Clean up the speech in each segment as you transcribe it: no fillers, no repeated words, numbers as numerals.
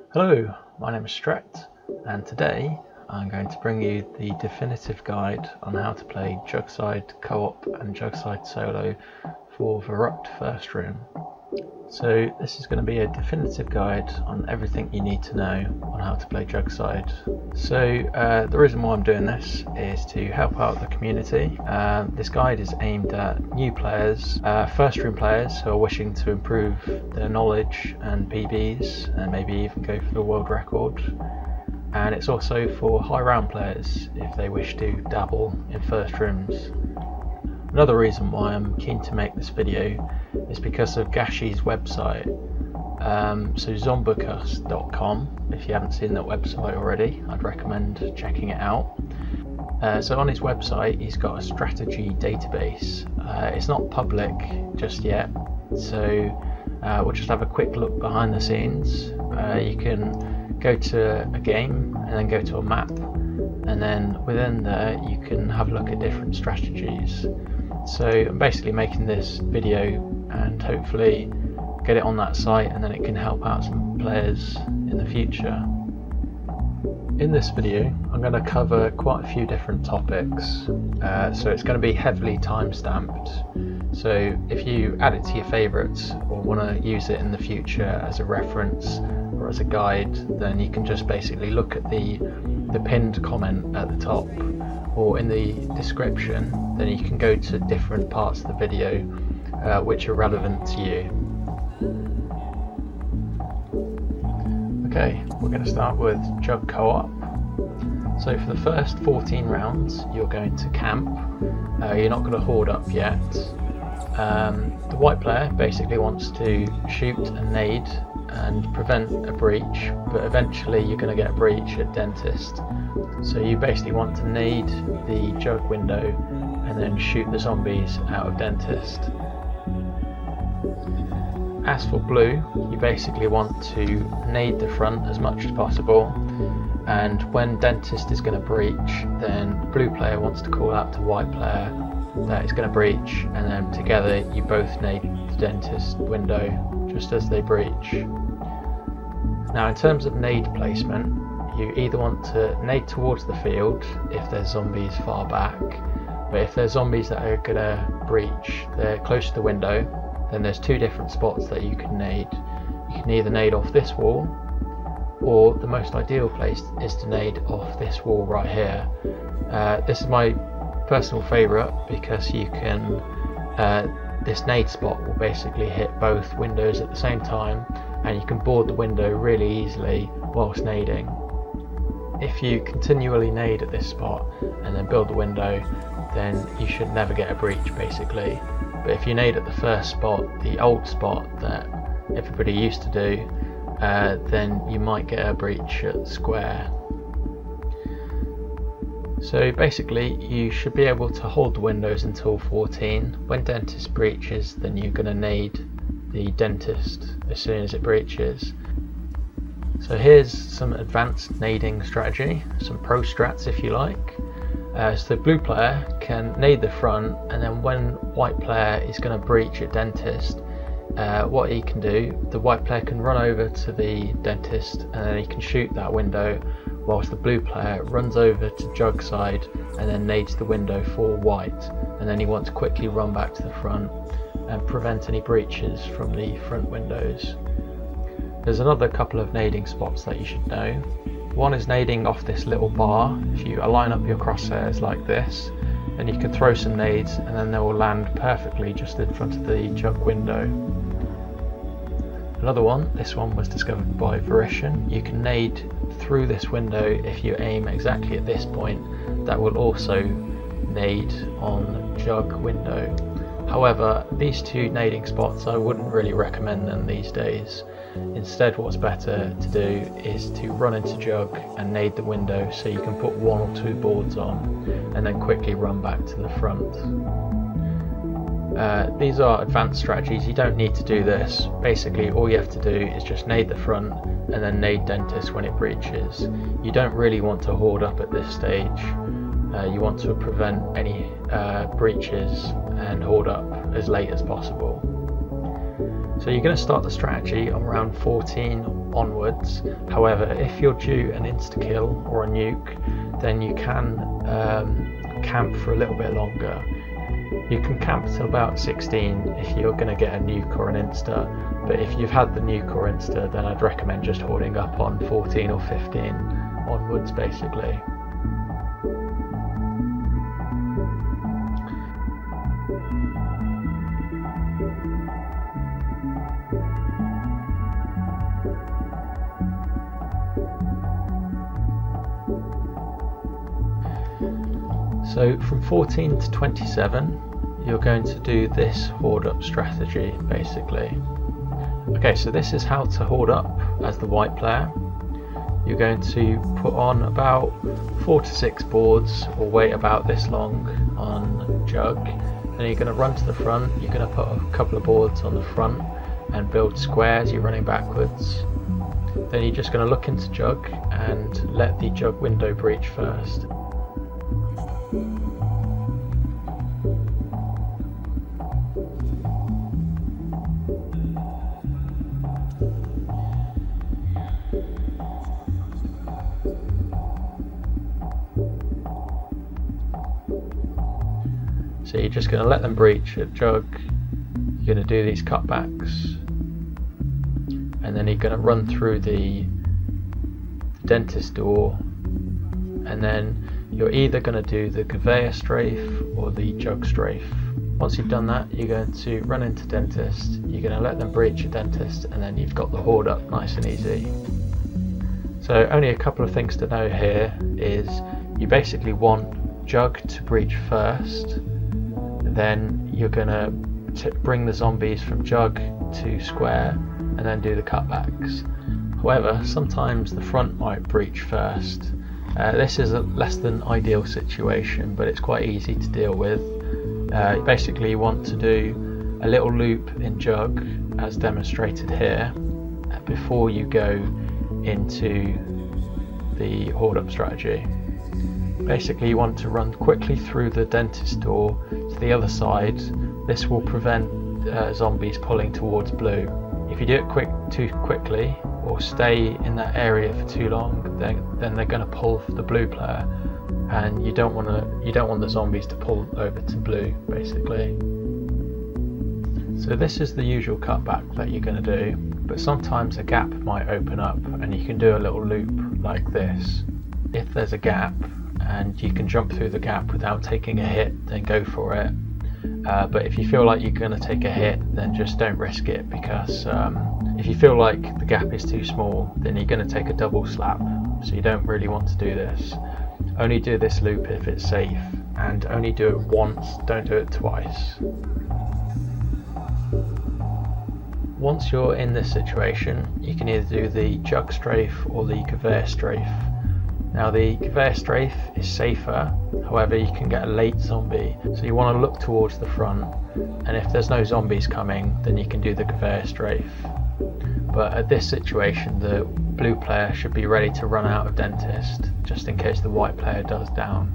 Hello, my name is Strett, and today I'm going to bring you the definitive guide on how to play JuggSide co-op and JuggSide solo for Verruckt first room. So this is going to be a definitive guide on everything you need to know on how to play JuggSide. So the reason why I'm doing this is to help out the community. This guide is aimed at new players, first room players who are wishing to improve their knowledge and PBs and maybe even go for the world record. And it's also for high round players if they wish to dabble in first rooms. Another reason why I'm keen to make this video is because of Gashi's website. So Zombacus.com, if you haven't seen that website already, I'd recommend checking it out. So on his website he's got a strategy database. It's not public just yet, so we'll just have a quick look behind the scenes. You can go to a game and then go to a map, and then within there you can have a look at different strategies. So I'm basically making this video and hopefully get it on that site, and then it can help out some players in the future. In this video I'm going to cover quite a few different topics, so it's going to be heavily time stamped. So if you add it to your favourites or want to use it in the future as a reference or as a guide, then you can just basically look at the pinned comment at the top or in the description. Then you can go to different parts of the video which are relevant to you. Okay, we're going to start with Jugg Co-op. So for the first 14 rounds you're going to camp. You're not going to horde up yet. The white player basically wants to shoot and nade and prevent a breach, but eventually you're going to get a breach at dentist. So you basically want to nade the jug window and then shoot the zombies out of dentist. As for blue, you basically want to nade the front as much as possible, and when dentist is going to breach, then blue player wants to call out to white player that is going to breach, and then together you both nade the dentist window just as they breach. Now in terms of nade placement, you either want to nade towards the field if there's zombies far back, but if there's zombies that are going to breach, they're close to the window, then there's two different spots that you can nade. You can either nade off this wall, or the most ideal place is to nade off this wall right here. This is my personal favourite because you can, this nade spot will basically hit both windows at the same time, and you can board the window really easily whilst nading. If you continually nade at this spot and then build the window, then you should never get a breach basically. But if you nade at the first spot, the old spot that everybody used to do, then you might get a breach at square. So basically you should be able to hold the windows until 14. When dentist breaches, then you're going to nade the dentist as soon as it breaches. So here's some advanced nading strategy, some pro strats if you like. So the blue player can nade the front, and then when white player is going to breach at dentist, what he can do, the white player can run over to the dentist and then he can shoot that window, whilst the blue player runs over to JuggSide and then nades the window for white, and then he wants to quickly run back to the front and prevent any breaches from the front windows. There's another couple of nading spots that you should know. One is nading off this little bar. If you align up your crosshairs like this, then you can throw some nades and then they will land perfectly just in front of the jug window. Another one, this one was discovered by Verruckt. You can nade through this window if you aim exactly at this point. That will also nade on jug window. However, these two nading spots, I wouldn't really recommend them these days. Instead, what's better to do is to run into jug and nade the window so you can put one or two boards on and then quickly run back to the front. These are advanced strategies, you don't need to do this. Basically all you have to do is just nade the front and then nade dentist when it breaches. You don't really want to horde up at this stage. You want to prevent any breaches and horde up as late as possible. So you're going to start the strategy on round 14 onwards. However, if you're due an insta-kill or a nuke, then you can camp for a little bit longer. You can camp till about 16 if you're going to get a nuke or an insta, but if you've had the nuke or insta, then I'd recommend just holding up on 14 or 15 onwards basically. So from 14 to 27, you're going to do this horde-up strategy basically. Okay, so this is how to horde up as the white player. You're going to put on about 4 to 6 boards, or wait about this long on Jugg. Then you're going to run to the front, you're going to put a couple of boards on the front and build squares, you're running backwards. Then you're just going to look into Jugg and let the Jugg window breach first. So you're just going to let them breach at Jugg, you're going to do these cutbacks, and then you're going to run through the dentist door, and then you're either going to do the gewher strafe or the Jugg strafe. Once you've done that, you're going to run into dentist, you're going to let them breach at dentist, and then you've got the horde up nice and easy. So only a couple of things to know here is you basically want Jugg to breach first, then you're going to bring the zombies from Jugg to square and then do the cutbacks. However, sometimes the front might breach first. This is a less than ideal situation, but it's quite easy to deal with. Basically you want to do a little loop in Jugg as demonstrated here before you go into the horde up strategy. Basically you want to run quickly through the dentist door to the other side. This will prevent zombies pulling towards blue. If you do it too quickly or stay in that area for too long, then they're going to pull for the blue player, and you don't want the zombies to pull over to blue basically. So this is the usual cutback that you're going to do, but sometimes a gap might open up and you can do a little loop like this. If there's a gap and you can jump through the gap without taking a hit, then go for it. But if you feel like you're going to take a hit, then just don't risk it, because if you feel like the gap is too small, then you're going to take a double slap, so you don't really want to do this. Only do this loop if it's safe, and only do it once, don't do it twice. Once you're in this situation, you can either do the Jugg strafe or the gewher strafe. Now the gewher strafe is safer, however you can get a late zombie, so you want to look towards the front, and if there's no zombies coming, then you can do the gewher strafe. But at this situation the blue player should be ready to run out of dentist, just in case the white player does down.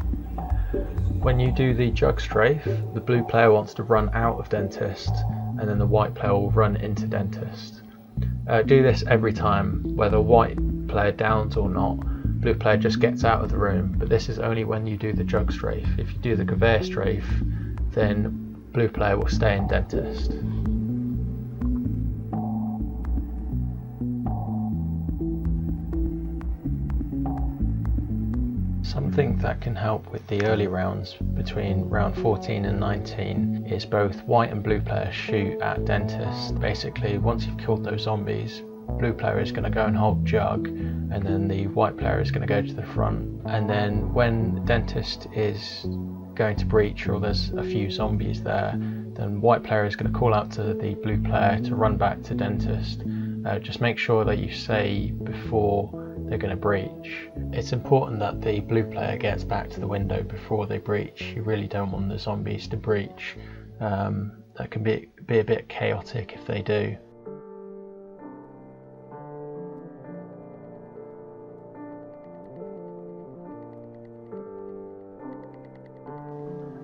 When you do the Jugg strafe, the blue player wants to run out of dentist, and then the white player will run into dentist. Do this every time, whether white player downs or not. Blue player just gets out of the room, but this is only when you do the Jugg strafe. If you do the gewher strafe, then blue player will stay in dentist. Something that can help with the early rounds between round 14 and 19 is both white and blue players shoot at dentist. Basically, once you've killed those zombies, blue player is going to go and hold Jugg, and then the white player is going to go to the front, and then when dentist is going to breach or there's a few zombies there, then white player is going to call out to the blue player to run back to dentist. Just make sure that you say before they're going to breach. It's important that the blue player gets back to the window before they breach. You really don't want the zombies to breach. That can be a bit chaotic if they do.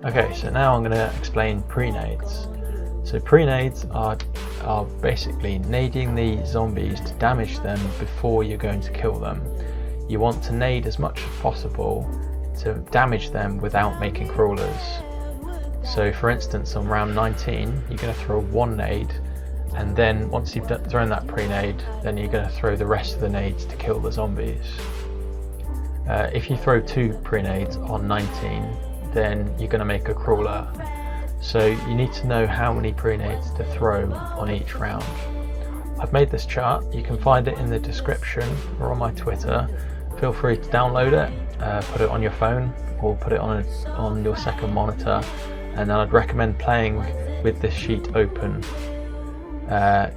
Okay, so now I'm going to explain Prenades. So Prenades are basically nading the zombies to damage them before you're going to kill them. You want to nade as much as possible to damage them without making crawlers. So for instance, on round 19 you're going to throw one nade, and then once you've thrown that pre-nade, then you're going to throw the rest of the nades to kill the zombies. If you throw 2 pre-nades on 19, then you're going to make a crawler. So you need to know how many pre-nades to throw on each round. I've made this chart, you can find it in the description or on my Twitter. Feel free to download it, put it on your phone or put it on your second monitor, and then I'd recommend playing with this sheet open,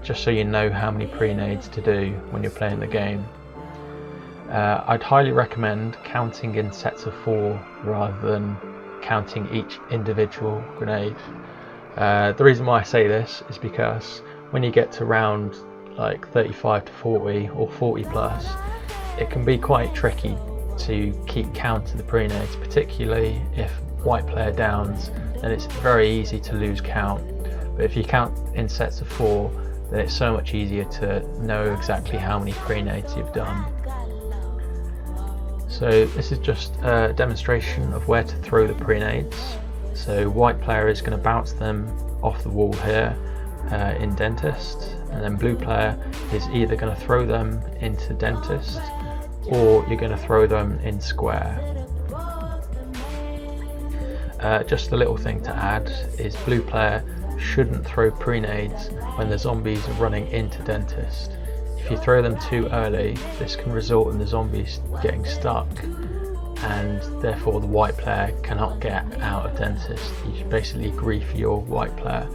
just so you know how many pre-nades to do when you're playing the game. I'd highly recommend counting in sets of 4 rather than counting each individual grenade. The reason why I say this is because when you get to round like 35 to 40 or 40 plus, it can be quite tricky to keep count of the pre-nades, particularly if white player downs, then it's very easy to lose count. But if you count in sets of 4, then it's so much easier to know exactly how many pre-nades you've done. So this is just a demonstration of where to throw the pre-nades. So white player is going to bounce them off the wall here in dentist, and then blue player is either going to throw them into dentist or you're going to throw them in square. Just a little thing to add is blue player shouldn't throw pre-nades when the zombies are running into dentist. If you throw them too early, this can result in the zombies getting stuck, and therefore the white player cannot get out of dentist. You basically grief your white player.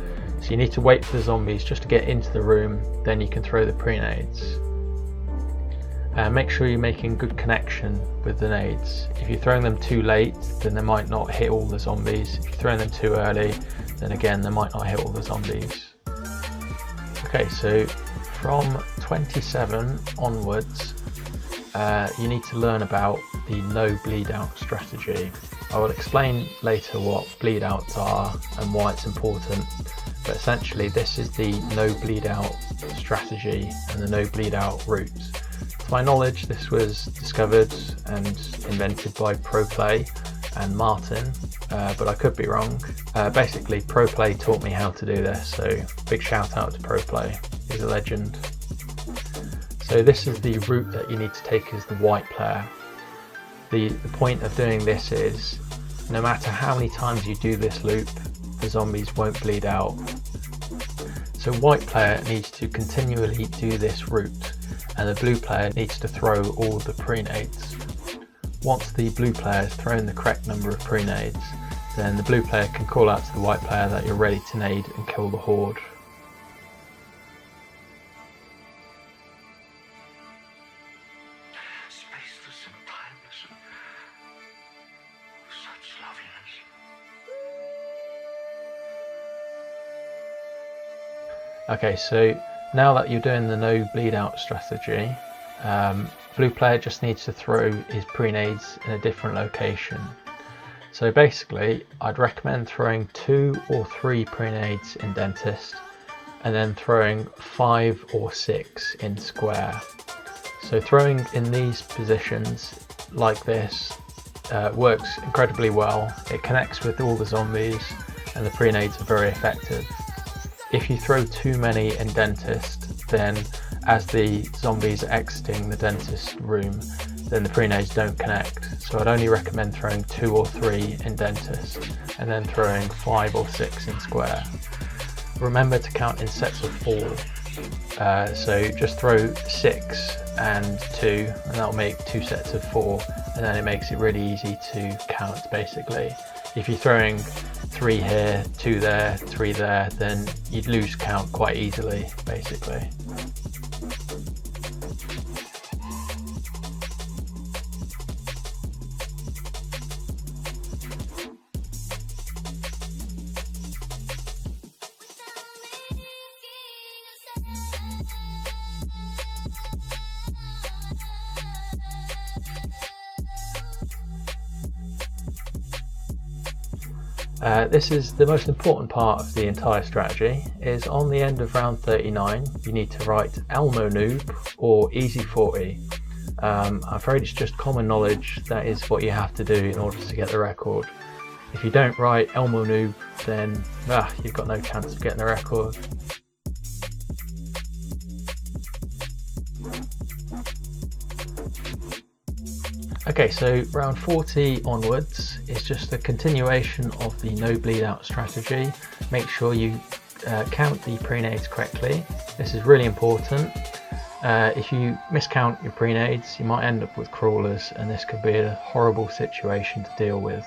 So you need to wait for the zombies just to get into the room, then you can throw the pre-nades. Make sure you're making good connection with the nades. If you're throwing them too late, then they might not hit all the zombies. If you're throwing them too early, then again they might not hit all the zombies. Okay, so from 27 onwards, you need to learn about the no bleed out strategy. I will explain later what bleed outs are and why it's important, but essentially this is the no bleed out strategy and the no bleed out route. To my knowledge, this was discovered and invented by ProPlay and Martin, but I could be wrong. Basically ProPlay taught me how to do this, so big shout out to ProPlay, he's a legend. So this is the route that you need to take as the white player. The point of doing this is, no matter how many times you do this loop, the zombies won't bleed out. So white player needs to continually do this route, and the blue player needs to throw all the pre-nades. Once the blue player has thrown the correct number of pre-nades, then the blue player can call out to the white player that you're ready to nade and kill the horde. Okay, so now that you're doing the no bleed out strategy, blue player just needs to throw his pre-nades in a different location. So basically, I'd recommend throwing 2 or 3 pre-nades in dentist, and then throwing 5 or 6 in square. So throwing in these positions like this works incredibly well. It connects with all the zombies, and the pre-nades are very effective. If you throw too many in dentist, then as the zombies are exiting the dentist room, then the pre-nades don't connect. So I'd only recommend throwing 2 or 3 in dentist, and then throwing 5 or 6 in square. Remember to count in sets of 4. So just throw 6 and 2, and that'll make 2 sets of 4, and then it makes it really easy to count basically. If you're throwing 3 here, 2 there, 3 there, then you'd lose count quite easily basically. This is the most important part of the entire strategy, is on the end of round 39 you need to write ELMO noob or easy 40. I'm afraid it's just common knowledge that is what you have to do in order to get the record. If you don't write ELMO noob, then you've got no chance of getting the record. Okay, so round 40 onwards is just a continuation of the no bleed out strategy. Make sure you count the Prenades correctly. This is really important. If you miscount your Prenades, you might end up with crawlers, and this could be a horrible situation to deal with.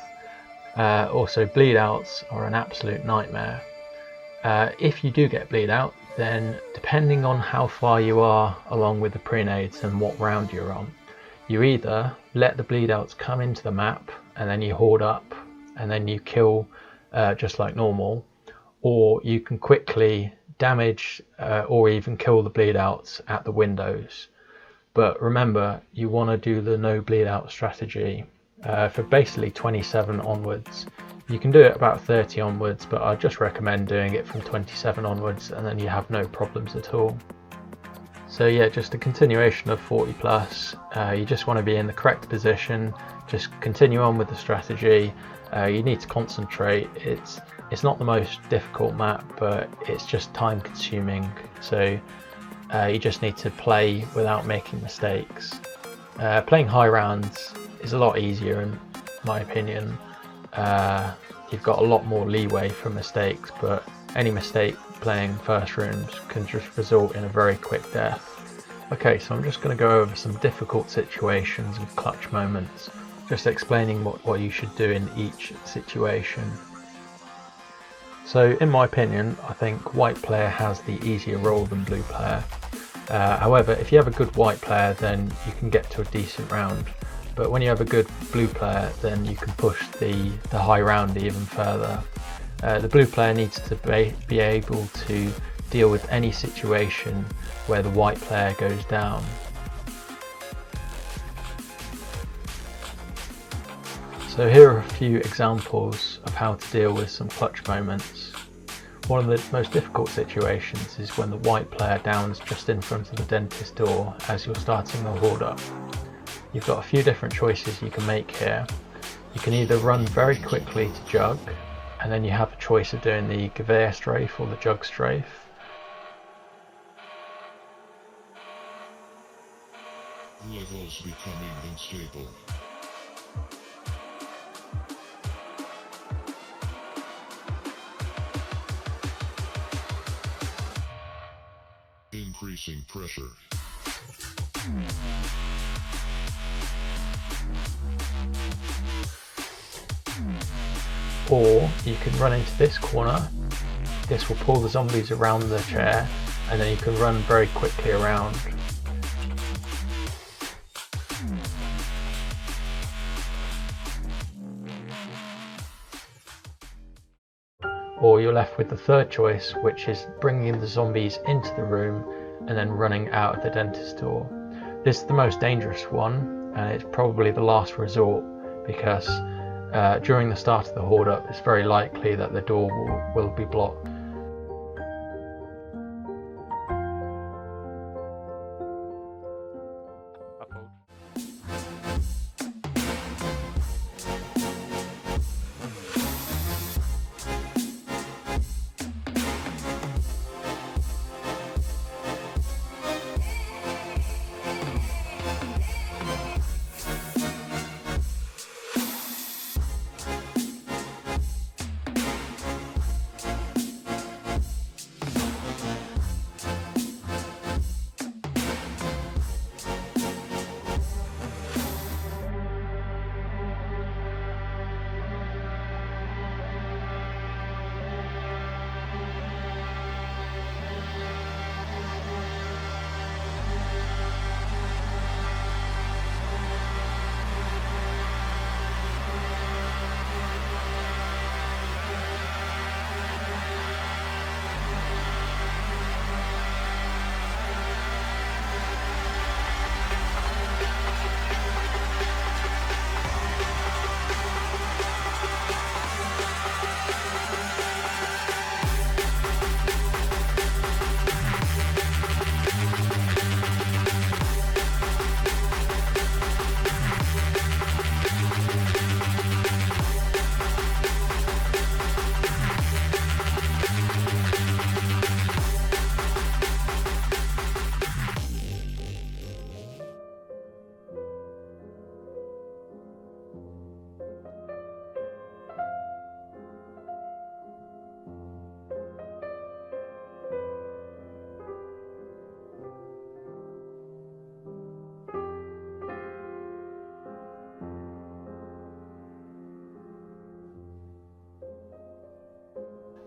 Also, bleedouts are an absolute nightmare. If you do get bleed out, then depending on how far you are along with the Prenades and what round you're on, you either let the bleedouts come into the map and then you horde up and then you kill just like normal, or you can quickly damage or even kill the bleedouts at the windows. But remember, you want to do the no bleed out strategy for basically 27 onwards. You can do it about 30 onwards, but I just recommend doing it from 27 onwards, and then you have no problems at all. So yeah, just a continuation of 40 plus. You just want to be in the correct position, just continue on with the strategy. You need to concentrate. It's not the most difficult map, but it's just time consuming, so you just need to play without making mistakes. Playing high rounds is a lot easier in my opinion. You've got a lot more leeway for mistakes, but any mistake playing first rooms can just result in a very quick death. Okay, so I'm just going to go over some difficult situations with clutch moments, just explaining what you should do in each situation. So in my opinion, I think white player has the easier role than blue player. However, if you have a good white player, then you can get to a decent round. But when you have a good blue player, then you can push the high round even further. The blue player needs to be able to deal with any situation where the white player goes down. So here are a few examples of how to deal with some clutch moments. One of the most difficult situations is when the white player downs just in front of the dentist door as you're starting the horde up. You've got a few different choices you can make here. You can either run very quickly to Jugg, and then you have a choice of doing the gewher strafe or the Jugg strafe. Levels becoming unstable. Increasing pressure. Or you can run into this corner. This will pull the zombies around the chair, and then you can run very quickly around. Or you're left with the third choice, which is bringing the zombies into the room and then running out of the dentist door. This is the most dangerous one, and it's probably the last resort, because during the start of the horde up, it's very likely that the door will be blocked.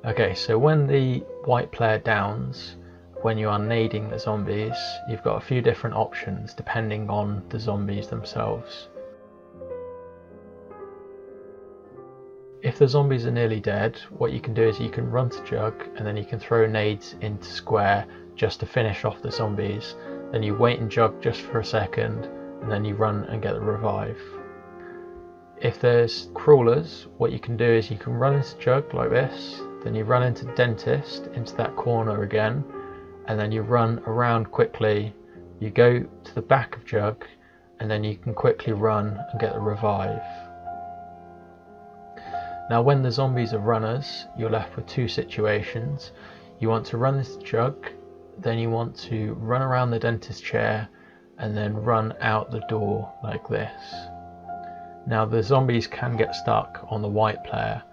Okay, so when the white player downs, when you are nading the zombies, you've got a few different options depending on the zombies themselves. If the zombies are nearly dead, what you can do is you can run to Jugg and then you can throw nades into square just to finish off the zombies. Then you wait and Jugg just for a second and then you run and get the revive. If there's crawlers, what you can do is you can run into Jugg like this, then you run into dentist into that corner again, and then you run around quickly, you go to the back of Jugg, and then you can quickly run and get the revive. Now when the zombies are runners, you're left with two situations. You want to run into Jugg, then you want to run around the dentist chair, and then run out the door like this. Now the zombies can get stuck on the white player.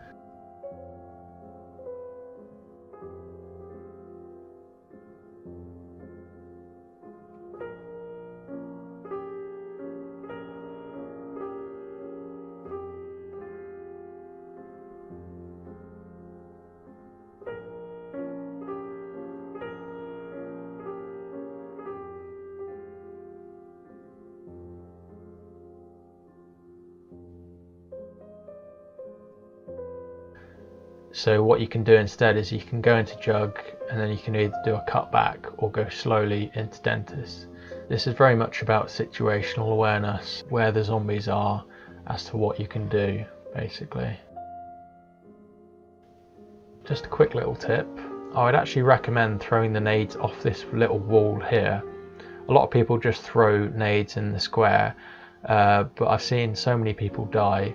So what you can do instead is you can go into Jugg and then you can either do a cutback or go slowly into dentist. This is very much about situational awareness, where the zombies are, as to what you can do basically. Just a quick little tip, I would actually recommend throwing the nades off this little wall here. A lot of people just throw nades in the square, but I've seen so many people die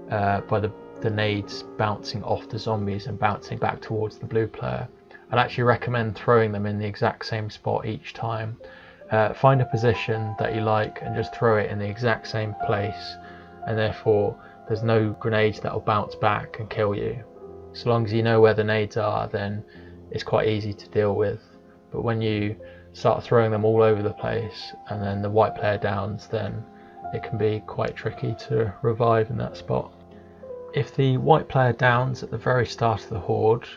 by the nades bouncing off the zombies and bouncing back towards the blue player. I'd actually recommend throwing them in the exact same spot each time. Find a position that you like and just throw it in the exact same place, and therefore there's no grenades that will bounce back and kill you. So long as you know where the nades are, then it's quite easy to deal with. But when you start throwing them all over the place and then the white player downs, then it can be quite tricky to revive in that spot. If the white player downs at the very start of the horde,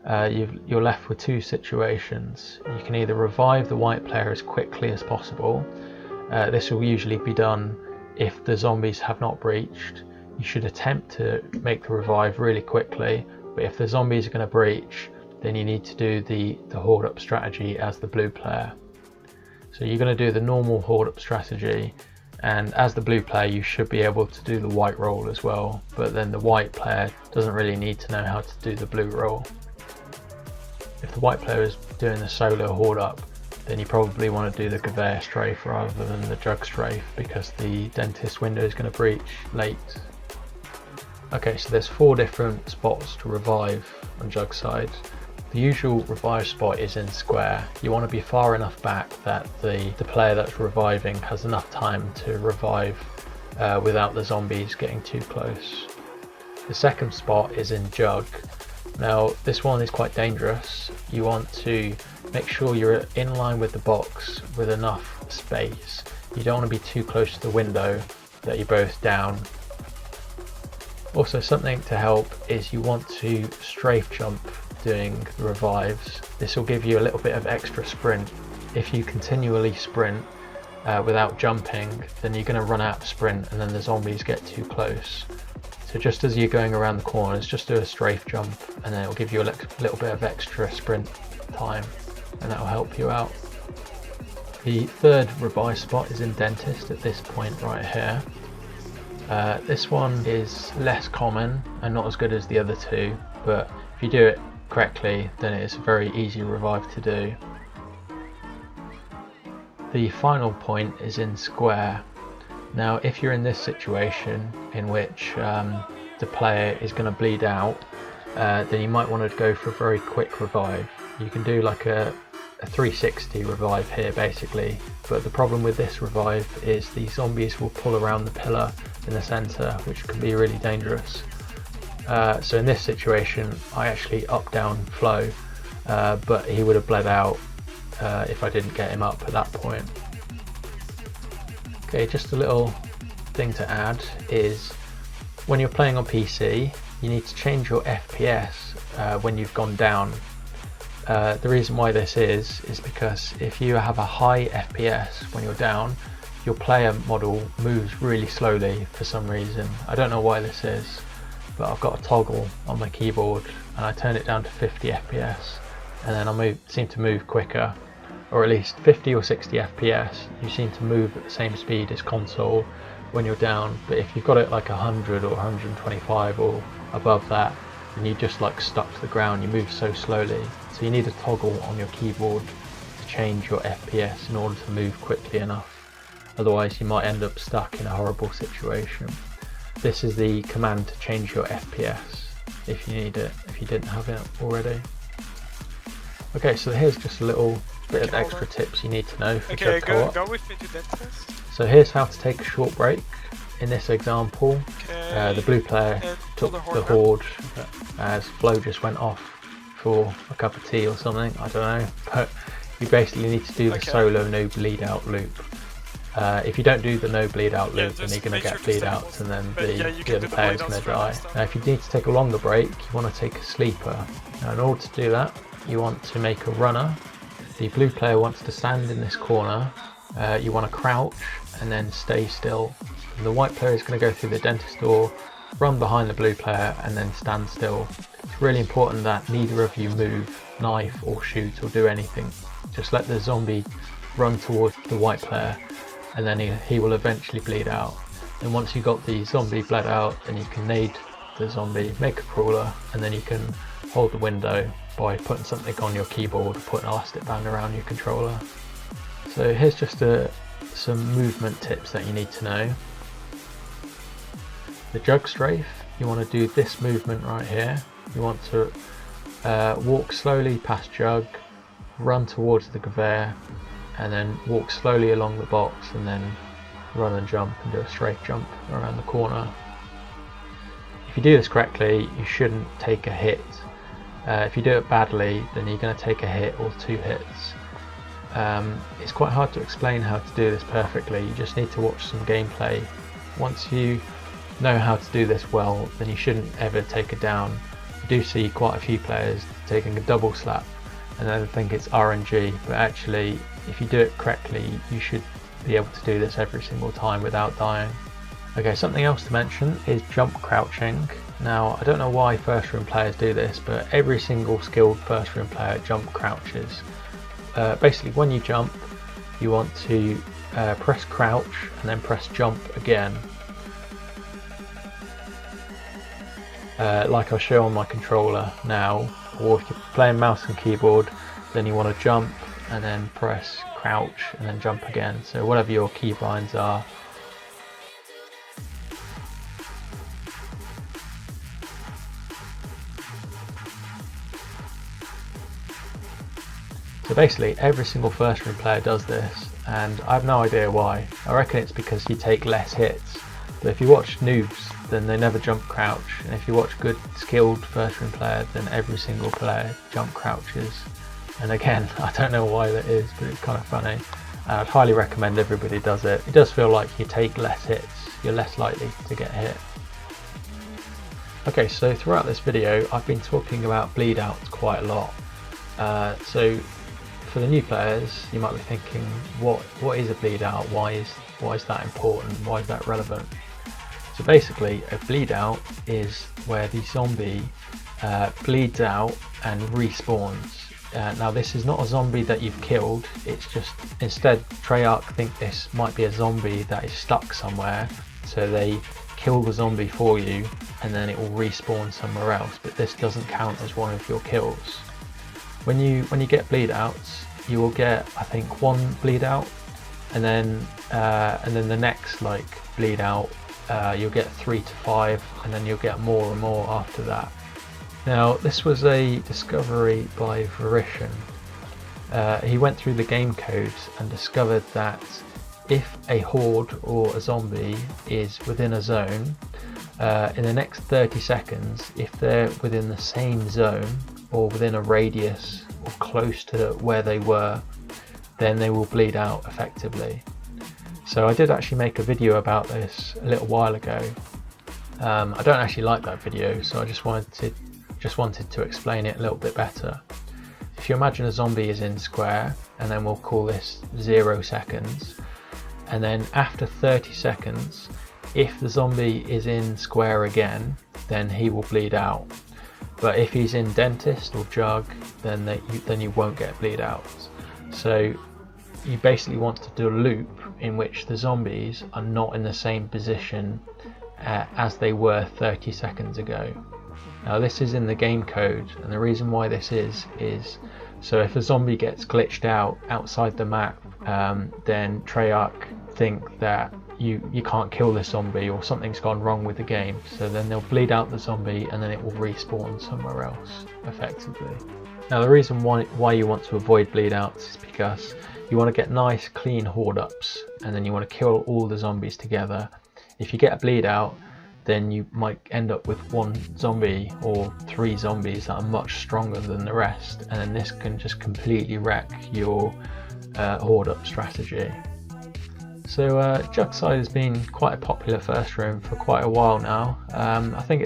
you're left with two situations. You can either revive the white player as quickly as possible. This will usually be done if the zombies have not breached. You should attempt to make the revive really quickly, but if the zombies are going to breach, then you need to do the horde-up strategy as the blue player. So you're going to do the normal horde-up strategy, and as the blue player you should be able to do the white roll as well, but then the white player doesn't really need to know how to do the blue roll. If the white player is doing the solo horde up, then you probably want to do the gewher strafe rather than the Jugg strafe, because the dentist window is going to breach late. Okay, so there's 4 different spots to revive on JuggSide. The usual revive spot is in square. You want to be far enough back that the player that's reviving has enough time to revive without the zombies getting too close. The second spot is in Jugg. Now this one is quite dangerous. You want to make sure you're in line with the box with enough space. You don't want to be too close to the window that you're both down. Also, something to help is you want to strafe jump doing the revives. This will give you a little bit of extra sprint. If you continually sprint without jumping, then you're going to run out of sprint and then the zombies get too close. So just as you're going around the corners, just do a strafe jump and then it will give you a little bit of extra sprint time, and that will help you out. The third revive spot is in dentist at this point right here. This one is less common and not as good as the other two, but if you do it correctly, then it's a very easy revive to do. The final point is in square. Now if you're in this situation in which the player is going to bleed out, then you might want to go for a very quick revive. You can do like a 360 revive here basically, but the problem with this revive is the zombies will pull around the pillar in the center, which can be really dangerous. So in this situation I actually up down flow, but he would have bled out if I didn't get him up at that point. Okay, just a little thing to add is when you're playing on PC, you need to change your FPS when you've gone down. The reason why this is because if you have a high FPS when you're down, your player model moves really slowly for some reason. I don't know why this is, but I've got a toggle on my keyboard and I turn it down to 50 FPS and then I seem to move quicker, or at least 50 or 60 FPS. You seem to move at the same speed as console when you're down, but if you've got it like 100 or 125 or above that, then you're just like stuck to the ground. You move so slowly, so you need a toggle on your keyboard to change your FPS in order to move quickly enough. Otherwise you might end up stuck in a horrible situation. This is the command to change your FPS if you need it, if you didn't have it already. Okay, so here's just a little bit of extra tips you need to know for Jugg Co-op. Go with me to that test. So here's how to take a short break. In this example, the blue player took the horde as Flo just went off for a cup of tea or something, I don't know, but you basically need to do the solo no bleed out loop. If you don't do the no bleed out loop, then you're going to get bleed outs and then the other player is going to die. Now if you need to take a longer break, you want to take a sleeper. Now in order to do that, you want to make a runner. The blue player wants to stand in this corner, you want to crouch and then stay still. And the white player is going to go through the dentist door, run behind the blue player and then stand still. It's really important that neither of you move, knife or shoot or do anything. Just let the zombie run towards the white player and then he will eventually bleed out. And once you've got the zombie bled out, then you can nade the zombie, make a crawler, and then you can hold the window by putting something on your keyboard, put an elastic band around your controller. So here's just some movement tips that you need to know. The Jugg strafe, you want to do this movement right here. You want to walk slowly past Jugg, run towards the gewher, and then walk slowly along the box and then run and jump and do a strafe jump around the corner. If you do this correctly, you shouldn't take a hit. If you do it badly, then you're going to take a hit or 2 hits. It's quite hard to explain how to do this perfectly. You just need to watch some gameplay. Once you know how to do this well, then you shouldn't ever take a down. You do see quite a few players taking a double slap and then think it's RNG, but actually if you do it correctly, you should be able to do this every single time without dying. Okay, something else to mention is jump crouching. Now I don't know why first room players do this, but every single skilled first room player jump crouches. Basically when you jump, you want to press crouch and then press jump again. Like I'll show on my controller now, or if you're playing mouse and keyboard, then you want to jump and then press crouch and then jump again. So whatever your keybinds are. So basically every single first room player does this, and I have no idea why. I reckon it's because you take less hits. But if you watch noobs, then they never jump crouch, and if you watch good skilled first room players, then every single player jump crouches. And again, I don't know why that is, but it's kind of funny. I'd highly recommend everybody does it. It does feel like you take less hits, you're less likely to get hit. Okay, so throughout this video I've been talking about bleed outs quite a lot. So for the new players, you might be thinking, what is a bleed out? Why is that important? Why is that relevant? So basically a bleed out is where the zombie bleeds out and respawns. Now this is not a zombie that you've killed, it's just, instead Treyarch think this might be a zombie that is stuck somewhere, so they kill the zombie for you and then it will respawn somewhere else, but this doesn't count as one of your kills. When you get bleed outs, you will get, I think, 1 bleed out, and then the next like bleed out you'll get 3 to 5, and then you'll get more and more after that. Now this was a discovery by Verruckt. He went through the game codes and discovered that if a horde or a zombie is within a zone, in the next 30 seconds, if they're within the same zone or within a radius or close to where they were, then they will bleed out effectively. So I did actually make a video about this a little while ago, I don't actually like that video, so I just wanted to explain it a little bit better. If you imagine a zombie is in square, and then we'll call this 0 seconds, and then after 30 seconds, if the zombie is in square again, then he will bleed out. But if he's in dentist or jug, then you won't get bleed outs. So you basically want to do a loop in which the zombies are not in the same position as they were 30 seconds ago. Now this is in the game code, and the reason why this is so if a zombie gets glitched out outside the map, then Treyarch think that you can't kill this zombie, or something's gone wrong with the game, so then they'll bleed out the zombie and then it will respawn somewhere else effectively. Now the reason why you want to avoid bleed outs is because you want to get nice clean horde ups, and then you want to kill all the zombies together. If you get a bleed out, then you might end up with one zombie or 3 zombies that are much stronger than the rest, and then this can just completely wreck your horde up strategy. So JuggSide has been quite a popular first room for quite a while now. I think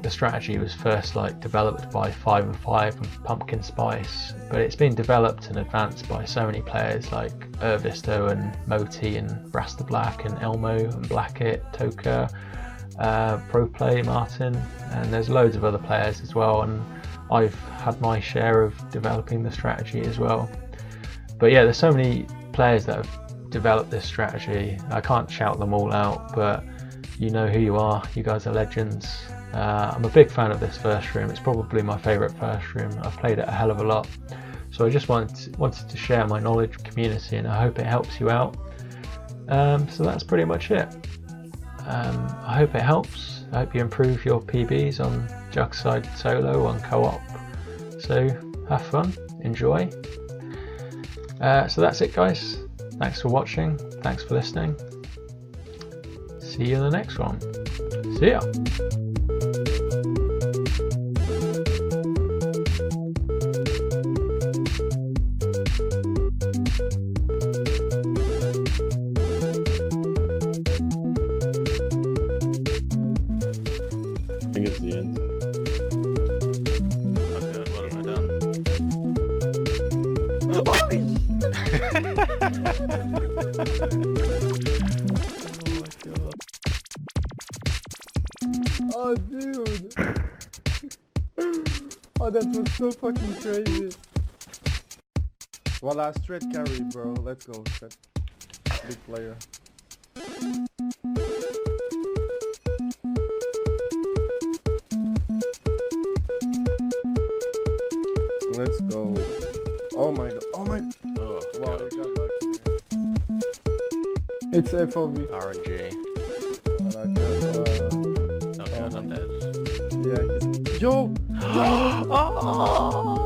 the strategy was first developed by 5 and 5 and Pumpkin Spice, but it's been developed and advanced by so many players like Urvisto and Moti and Rasta Black and ELMO and Blackit, Toka, ProPlay, Martin, and there's loads of other players as well, and I've had my share of developing the strategy as well. But yeah, there's so many players that have developed this strategy. I can't shout them all out, but you know who you are. You guys are legends. I'm a big fan of this first room. It's probably my favourite first room. I've played it a hell of a lot, so I just wanted to share my knowledge with the community, and I hope it helps you out. So that's pretty much it. I hope it helps. I hope you improve your PBs on JuggSide solo, on co-op. So have fun, enjoy. So that's it, guys. Thanks for watching, thanks for listening. See you in the next one. See ya! I think it's the end. Okay, what have I done? Oh dude! Oh, that was so fucking crazy. Voila, Strett carry, bro. Let's go, Strett. Big player. Let's go. Oh my god. Oh my. Oh, Wow, God. you got lucky. It's FOV. RNG. I like that. Oh, God, I'm dead. Yeah. Yo! Oh!